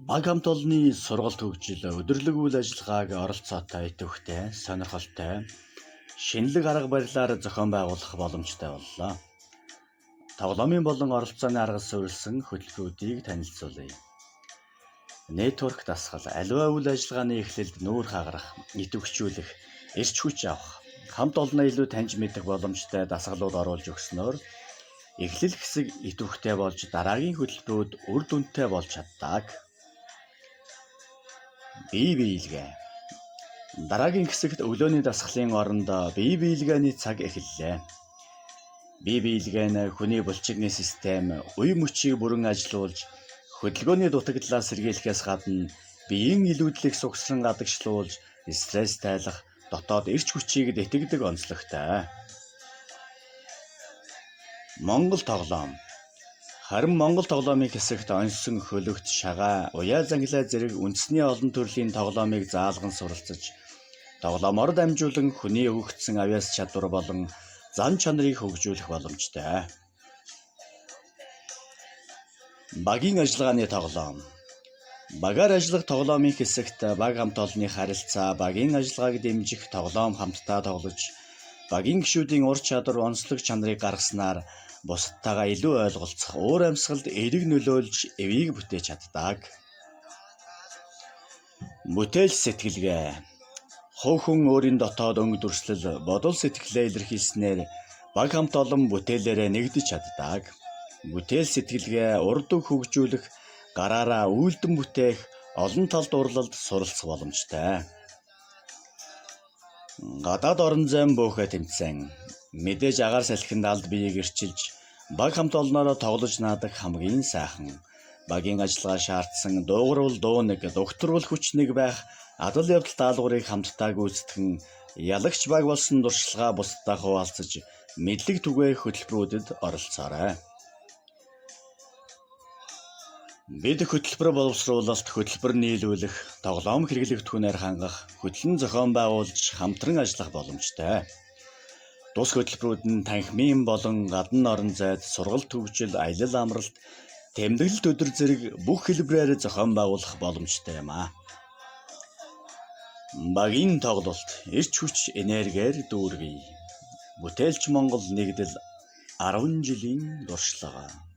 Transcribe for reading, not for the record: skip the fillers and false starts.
Баг хамт олонны сургалт хөгжил өдөрлөг үйл ажиллагааг оролцоотой, идэвхтэй, сонирхолтой, шинэлэг арга барилаар зохион байгуулах боломжтой боллоо. Тоглоомын болон оролцооны аргас суурилсан хөтөлбөрүүдийг танилцуулъя. Нэтворк дасгал, аливаа үйл ажиллагааны эхлэлд нүүр хагарах, идэвхжүүлэх, эрч хүч авах, хамт олоноо илүү таньж мэдэх боломжтой дасгалууд оруулж өгснөөр эхлэл хэсэг идэвхтэй болж дараагийн хөтөлбөрүүд үр дүнтэй болж чаддаг. Бие биелгээ. Дараагийн хэсэгт өглөөний дасгалын оронд бие биелгээний цаг эхэллээ. Бие биелгээ нь хүний булчингийн систем үе мөчийг бүрэн ажилуулж, хөдөлгөөний дутагдлаа сэргийлэхээс гадна биеийн илүүдлийг сугсран гадагшлуулж, стресс тайлах, дотоод эрч хүчийг дэтгэдэг онцлогтой. Монгол тоглоом. Харин Монгол тоглоомын хэсэгт оньсон хөлөгт шагаа, уяа зангилаа зэрэг үндэсний олон төрлийн тоглоомыг заалган суралцаж, тоглоомоор дамжуулан хүний өгөгдсөн авяас чадвар болон зан чанарыг хөгжүүлэх боломжтой. Багийн ажиллагааны тоглоом. Багаар ажиллах тоглоомын хэсэгт баг хамт олонны харилцаа, багийн ажиллагааг дэмжих тоглоом хамтдаа тоглож, багийн гишүүдийн ур чадвар, онцлог чанарыг гаргаснаар бусдтайгаа илүү ойлголцох, уур амьсгалд эерэг нөлөөлж эвийг бүтээж чаддаг. Бүтээл сэтгэлгээ. Хувь хүн өөрийн дотоод өнгө дүрслэл, бодол сэтгэлээ илэрхийлснээр баг хамт олон бүтээлээрээ нэгдэж чаддаг. Бүтээл сэтгэлгээ урд үг хөгжүүлэх, гараараа үйлдэн бүтээх, олон талд урлалд суралцах боломжтой. Гадаад орон зайн бөөхэ тэмцээн. Мэдээж агаар салхинд алд биеийг эрчилж, баг хамт олноороо тоглож наадаг хамгийн сайхан. Багийн ажиллагаа шаардсан дуугарвал дуунаг, докторвол хүч нэг байх, адал явдал даалгаврыг хамтдаа гүйцэтгэн, ялагч баг болсон дуршлагаа бусдаа хуваалцаж, мэдлэг түгээх хөтөлбөрүүдэд оролцоорой. Бид хөтөлбөр боловсруулалт, хөтөлбөр нийлүүлэх, тоглоом хэрэглэгдэхүүнээр хангах, хөтлөн зохион байгуулж, хамтран ажиллах боломжтой. Тус хөтөлбөрүүд нь танхимын болон гадна орон зайд сургалт хөгжил, аялал амралт, тэмдэглэлт өдөр зэрэг бүх хэлбэрээр зохион байгуулах боломжтой юм а. Багийн тоглолт, эрч хүч, энергиэр дүүргэе. Бүтээлч Монгол нэгдэл 10 жилийн туршлага.